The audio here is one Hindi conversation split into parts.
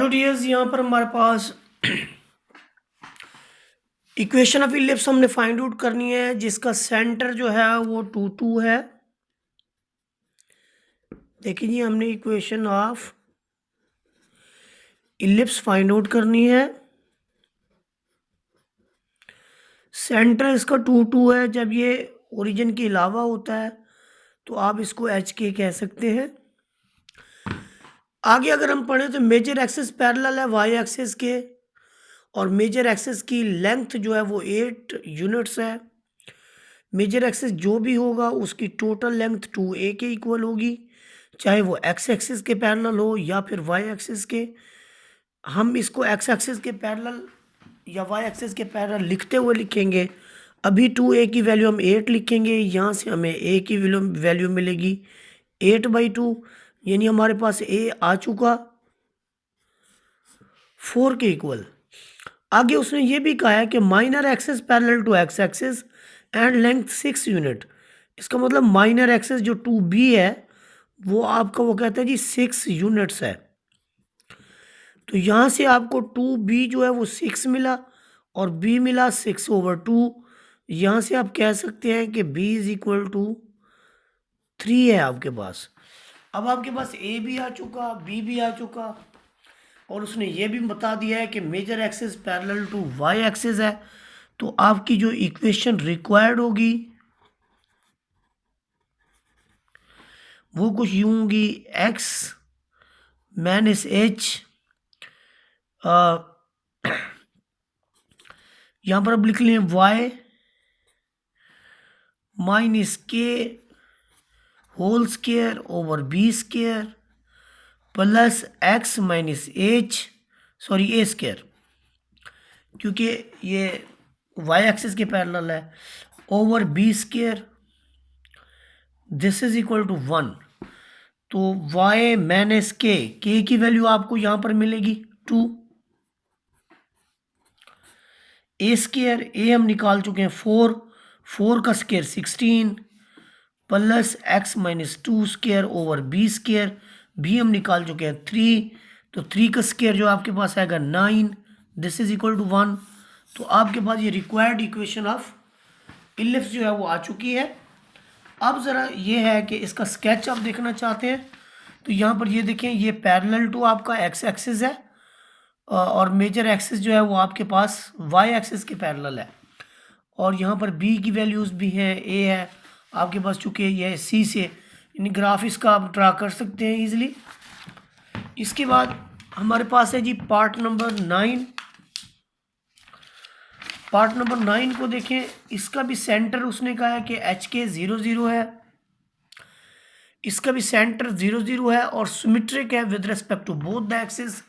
हेलो डियर्स, यहाँ पर हमारे पास इक्वेशन ऑफ इलिप्स हमने फाइंड आउट करनी है जिसका सेंटर जो है वो 2 है। देखिए जी, हमने equation of ellipse find out करनी है। सेंटर इसका 2 है। जब ये ओरिजिन के अलावा होता है तो आप इसको एच के कह सकते हैं। आगे अगर हम पढ़ें तो मेजर एक्सिस पैरेलल है वाई एक्सिस के, और मेजर एक्सिस की लेंथ जो है वो 8 यूनिट्स है। मेजर एक्सिस जो भी होगा उसकी टोटल लेंथ 2a के इक्वल होगी, चाहे वो एक्स एक्सिस के पैरेलल हो या फिर वाई एक्सिस के। हम इसको एक्स एक्सिस के पैरेलल या वाई एक्सिस के पैरेलल लिखते हुए लिखेंगे। अभी 2a की वैल्यू हम 8 लिखेंगे, यहाँ से हमें a की वैल्यू मिलेगी 8/2, यानी हमारे पास a आ चुका 4 के इक्वल। आगे उसने ये भी कहा है कि minor axis parallel to X axis and length 6 unit. इसका मतलब माइनर एक्सिस जो 2b है वो आपका वो कहता है जी 6 यूनिट्स है। तो यहाँ से आपको 2b जो है वो 6 मिला और b मिला 6/2। यहाँ से आप कह सकते हैं कि b इज इक्वल टू 3 है आपके पास। अब आपके पास a भी आ चुका, b भी आ चुका, और उसने ये भी बता दिया है कि major axis parallel to Y axis है। तो आपकी जो इक्वेशन रिक्वायर्ड होगी वो कुछ यूं होगी, x माइनस एच, यहाँ पर अब लिख लें y माइनस के whole square over B square plus x minus h, sorry a square, क्योंकि ये y एक्सिस के पैरेलल है, over B square, this is equal to 1। तो y माइनस के की वैल्यू आपको यहाँ पर मिलेगी 2, ए स्क्वायर ए हम निकाल चुके हैं 4, 4 का square 16 plus x minus 2 square over B square, भी हम निकाल चुके हैं 3, तो 3 का स्क्वायर जो आपके पास आएगा 9, दिस इज इक्वल टू 1। तो आपके पास ये रिक्वायर्ड इक्वेशन ऑफ इलिप्स जो है वो आ चुकी है। अब ज़रा ये है कि इसका स्केच आप देखना चाहते हैं तो यहाँ पर ये देखें, ये पैरेलल टू आपका एक्स एक्सिस है और मेजर एक्सिस जो है वो आपके पास वाई एक्सिस के पैरेलल है, और यहाँ पर बी की वैल्यूज़ भी हैं, ए है आपके पास, चूँकि ये सी से यानी ग्राफ इसका आप ड्रा कर सकते हैं ईजिली। इसके बाद हमारे पास है जी पार्ट नंबर 9। पार्ट नंबर 9 को देखें, इसका भी सेंटर उसने कहा है कि एच के 0 है, इसका भी सेंटर 0 है और सिमेट्रिक है with respect to both the axis.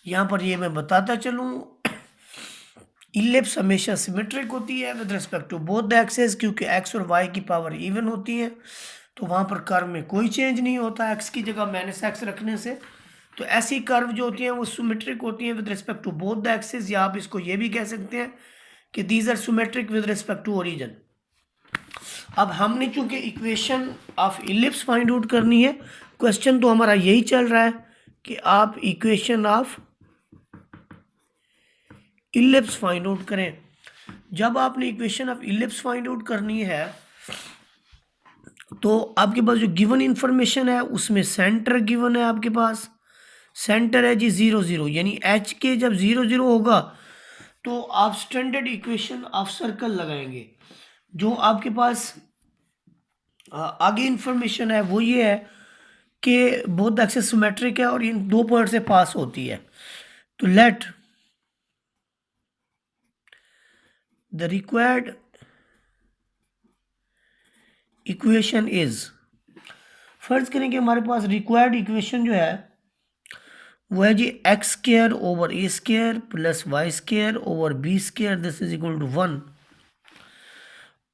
यहाँ पर ये मैं बताता चलूँ, इलिप्स हमेशा सिमेट्रिक होती है with respect to both the axis, क्योंकि एक्स और वाई की पावर इवन होती है, तो वहाँ पर कर्व में कोई चेंज नहीं होता एक्स की जगह माइनस एक्स रखने से। तो ऐसी कर्व जो होती हैं वो सिमेट्रिक होती हैं with respect to both the axis, या आप इसको ये भी कह सकते हैं कि these are symmetric with respect to origin. अब हमने चूंकि equation of ellipse find out करनी है, क्वेश्चन तो हमारा यही चल रहा है कि आप equation of ellipse find out करें। जब आपने equation of ellipse find out करनी है तो आपके पास जो गिवन इंफॉर्मेशन है उसमें सेंटर गिवन है, आपके पास सेंटर है जी 0 यानी एच के जब 0 होगा तो आप स्टैंडर्ड इक्वेशन ऑफ सर्कल लगाएंगे। जो आपके पास आगे इंफॉर्मेशन है वो ये है कि बोथ एक्सिस सिमेट्रिक है और इन 2 पॉइंट से पास होती है। तो let the required equation is, फर्ज करें कि हमारे पास रिक्वायर्ड इक्वेशन जो है वो है जी x square over A square plus y square over B square, this is equal to 1।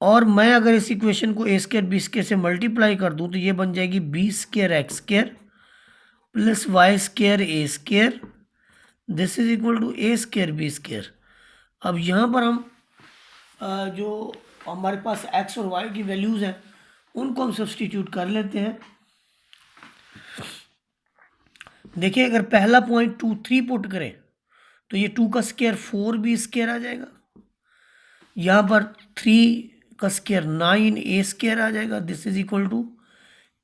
और मैं अगर इस इक्वेशन को ए स्क्वायर बी स्क्वायर से मल्टीप्लाई कर दूं तो ये बन जाएगी b square x square plus y square a square, this is equal to A square B square. अब यहाँ पर हम जो हमारे पास एक्स और वाई की वैल्यूज़ हैं उनको हम सब्सटीट्यूट कर लेते हैं। देखिए अगर पहला पॉइंट 2 3 पुट करें तो ये 2 का स्क्वायर 4 बी स्क्वायर आ जाएगा, यहाँ पर 3 का स्क्वायर 9 ए स्क्वायर आ जाएगा। This is equal to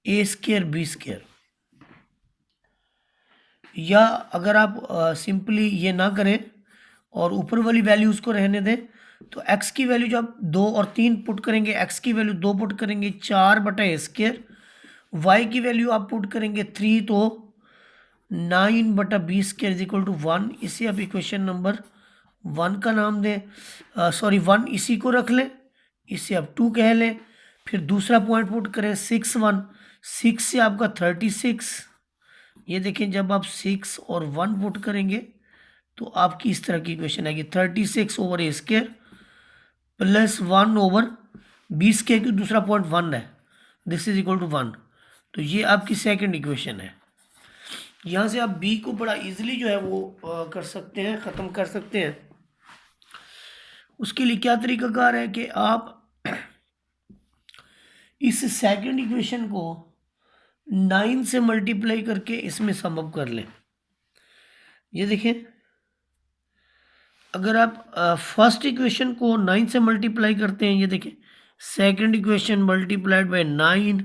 A square B square. या अगर आप सिंपली ये ना करें और ऊपर वाली वैल्यूज़ को रहने दें तो x की वैल्यू जो आप 2 और 3 पुट करेंगे, x की वैल्यू 2 पुट करेंगे 4 बटा ए स्क्वायर, y की वैल्यू आप पुट करेंगे 3 तो 9 बटा B square is equal to 1। इसे आप इक्वेशन नंबर 1 का नाम दें, सॉरी 1 इसी को रख लें, इसे आप 2 कह लें। फिर दूसरा पॉइंट पुट करें 6 1, 6 से आपका 36। ये देखें जब आप 6 और 1 पुट करेंगे तो आपकी इस तरह की इक्वेशन आएगी 36 ओवर ए square plus 1 over B square की दूसरा पॉइंट 1 है, दिस इज इक्वल टू 1। तो ये आपकी सेकंड इक्वेशन है। यहाँ से आप बी को बड़ा इजीली जो है वो कर सकते हैं, ख़त्म कर सकते हैं। उसके लिए क्या तरीकाकार है कि आप इस सेकंड इक्वेशन को 9 से मल्टीप्लाई करके इसमें सम अप कर लें। ये देखें अगर आप फर्स्ट इक्वेशन को 9 से मल्टीप्लाई करते हैं, ये देखें second equation multiplied by 9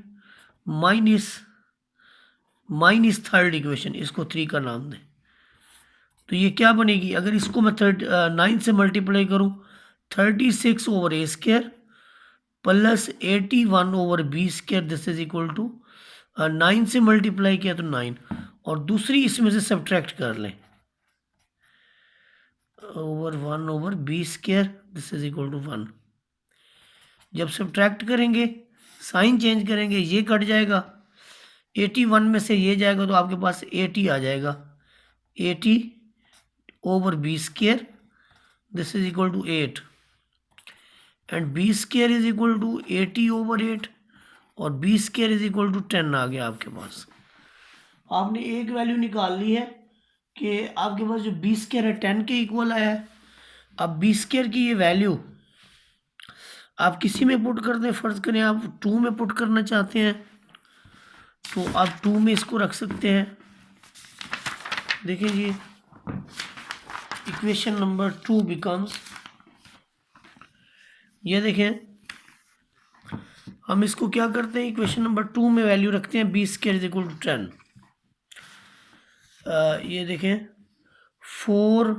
minus third equation, इसको 3 का नाम दें। तो ये क्या बनेगी, अगर इसको मैं 9 से मल्टीप्लाई करूं 36 over A square plus 81 over B square, this is equal to 9 से मल्टीप्लाई किया तो 9 और दूसरी इसमें से सब्ट्रैक्ट कर लें over 1 over B square, this is equal to 1। जब सब्ट्रैक्ट करेंगे साइन चेंज करेंगे ये कट जाएगा, 81 में से ये जाएगा तो आपके पास 80 आ जाएगा, 80 over B square, this is equal to 8 and B square is equal to 80 over 8 और B square is equal to 10 आ गया आपके पास। आपने एक वैल्यू निकाल ली है कि आपके पास जो बी स्क्वायर है 10 के इक्वल आया है। अब बी स्क्वायर की ये वैल्यू आप किसी में पुट कर दें, फर्ज करें आप 2 में पुट करना चाहते हैं तो आप 2 में इसको रख सकते हैं। देखिए जी इक्वेशन नंबर 2 बिकम्स, ये देखें हम इसको क्या करते हैं इक्वेशन नंबर 2 में वैल्यू रखते हैं B square is equal to 10। ये देखें 4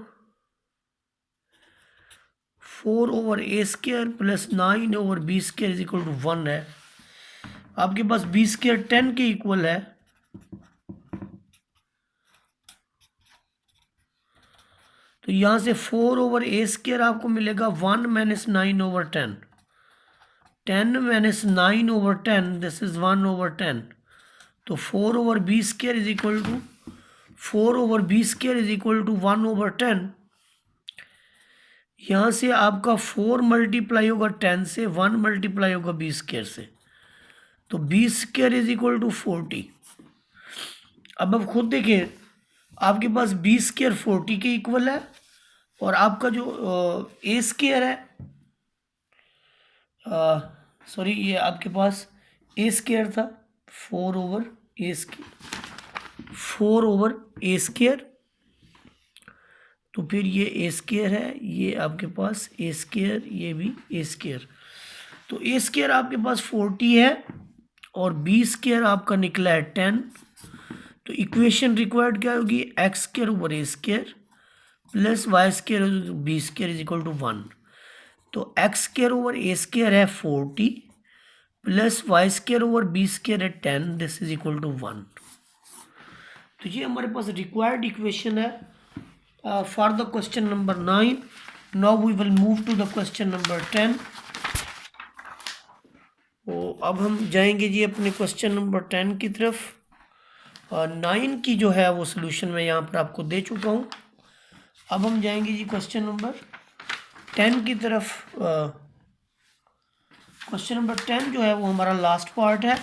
over A square plus 9 over B square is equal to 1 है। आपके पास बी स्क्वायर 10 के इक्वल है, तो यहाँ से 4 ओवर ए स्क्वायर आपको मिलेगा 1 minus 9 over 10, 10 minus 9 over 10, this is 1 over 10। तो 4 over B square is equal to 4 over B square is equal to 1 over 10। यहाँ से आपका 4 मल्टीप्लाई होगा 10 से, 1 मल्टीप्लाई होगा बी स्क्वायर से, तो B square is equal to 40। अब आप खुद देखें आपके पास बी स्क्वायर 40 के इक्वल है और आपका जो ए स्क्वायर है, सॉरी ये आपके पास ए स्क्वायर था 4 ओवर ए स्क्वायर, 4 ओवर ए स्क्वायर, तो फिर ये ए स्क्वायर है, ये आपके पास ए स्क्वायर, ये भी ए स्क्वायर, तो ए स्क्वायर आपके पास 40 है और बी स्क्वायर आपका निकला है 10। तो इक्वेशन रिक्वायर्ड क्या होगी, x square over A square plus y square B square is equal to 1। तो एक्स स्क्वायर ओवर ए स्क्वायर है 40 plus y square over B square है 10, दिस इज इक्वल टू 1। तो ये हमारे पास रिक्वायर्ड इक्वेशन है for the question number 9। Now we will move to the question number 10। तो अब हम जाएंगे जी अपने क्वेश्चन नंबर 10 की तरफ। 9 की जो है वो सोल्यूशन मैं यहाँ पर आपको दे चुका हूँ। अब हम जाएंगे जी क्वेश्चन नंबर 10 की तरफ। क्वेश्चन नंबर 10 जो है वो हमारा लास्ट पार्ट है।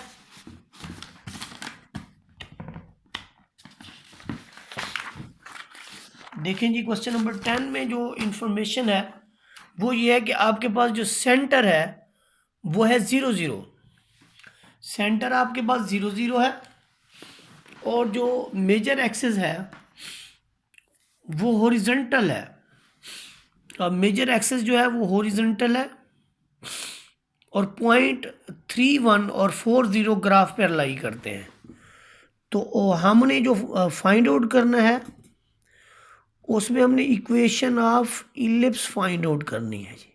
देखें जी क्वेश्चन नंबर 10 में जो इंफॉर्मेशन है वो ये है कि आपके पास जो सेंटर है वो है 0 0, सेंटर आपके पास 0 0 है और जो मेजर एक्सिस है वो हॉरिजॉन्टल है। अब मेजर एक्सिस जो है वो हॉरिजॉन्टल है और 0.31 और 40 ग्राफ पर लाई करते हैं। तो हमने जो फाइंड आउट करना है उसमें हमने equation of ellipse find out करनी है जी।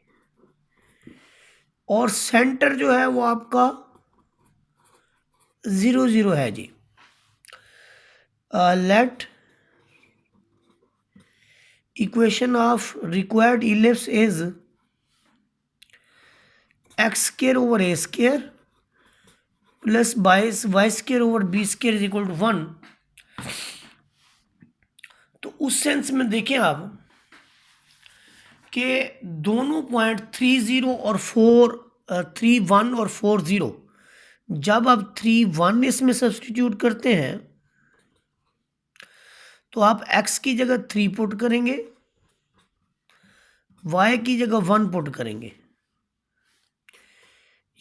और सेंटर जो है वो आपका 0 0 है जी। Let equation of required ellipse is x square over A square plus y square over B square is equal to 1। तो उस सेंस में देखें आप कि दोनों पॉइंट 30 और 31 और 40, जब आप 31 इसमें सब्सटीट्यूट करते हैं तो आप x की जगह 3 पुट करेंगे, y की जगह 1 पुट करेंगे।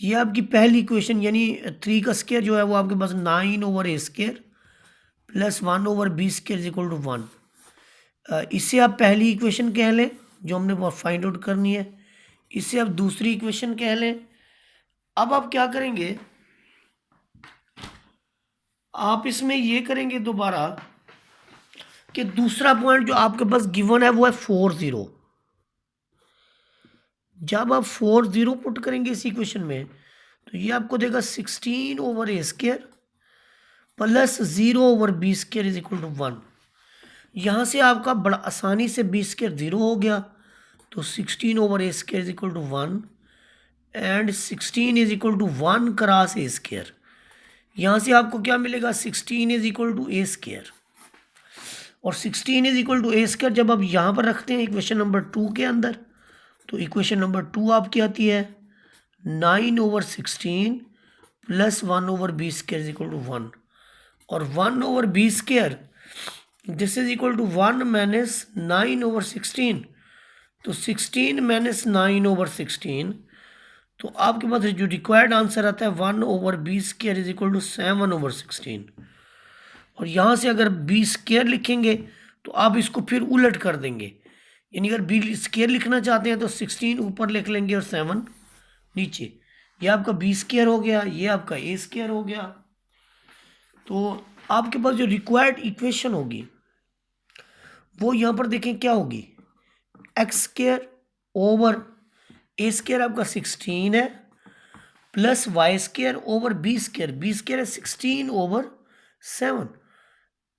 ये आपकी पहली इक्वेशन, यानी 3 का स्क्वायर जो है वो आपके पास 9 over A square plus 1 over B square is equal to 1। इससे आप पहली इक्वेशन कह लें जो हमने फाइंड आउट करनी है। इससे आप दूसरी इक्वेशन कह लें। अब आप क्या करेंगे, आप इसमें ये करेंगे दोबारा कि दूसरा पॉइंट जो आपके पास गिवन है वो है 40। जब आप 40 पुट करेंगे इस इक्वेशन में तो ये आपको देगा 16 over A square plus 0 over B square is equal to 1। यहाँ से आपका बड़ा आसानी से बी स्क्वायर 0 हो गया, तो 16 over A square is equal to 1 and 16 is equal to 1 cross a square. यहाँ से आपको क्या मिलेगा, 16 is equal to A square. और 16 is equal to A square जब आप यहाँ पर रखते हैं इक्वेशन नंबर 2 के अंदर, तो इक्वेशन नंबर 2 आपकी आती है 9 over 16 plus 1 over B square is equal to 1। और 1 over B square this is equal to 1 minus 9 over 16, तो 16 माइनस 9 ओवर 16, तो आपके पास जो रिक्वायर्ड आंसर आता है 1 over B square is equal to 7 over 16। और यहाँ से अगर बी स्क्वायर लिखेंगे तो आप इसको फिर उलट कर देंगे, यानी अगर बी स्क्वायर लिखना चाहते हैं तो 16 ऊपर लिख लेंगे और 7 नीचे। ये आपका बी स्क्वायर हो गया, ये आपका ए स्क्वायर हो गया। तो आपके पास जो रिक्वायर्ड इक्वेशन होगी वो यहाँ पर देखें क्या होगी, एक्स स्क्वायर ओवर ए स्क्वायर आपका 16 है plus y square over B square है 16 ओवर 7,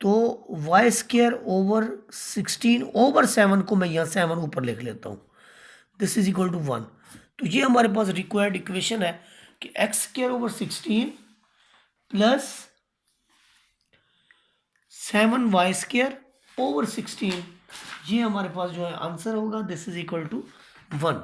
तो वाई स्क्वायर ओवर 16 ओवर 7 को मैं यहाँ 7 ऊपर लिख लेता हूँ, दिस इज इक्वल टू 1। तो ये हमारे पास रिक्वायर्ड इक्वेशन है कि x square over 16 plus 7 y square over 16, ये हमारे पास जो है आंसर होगा, दिस इज इक्वल टू 1।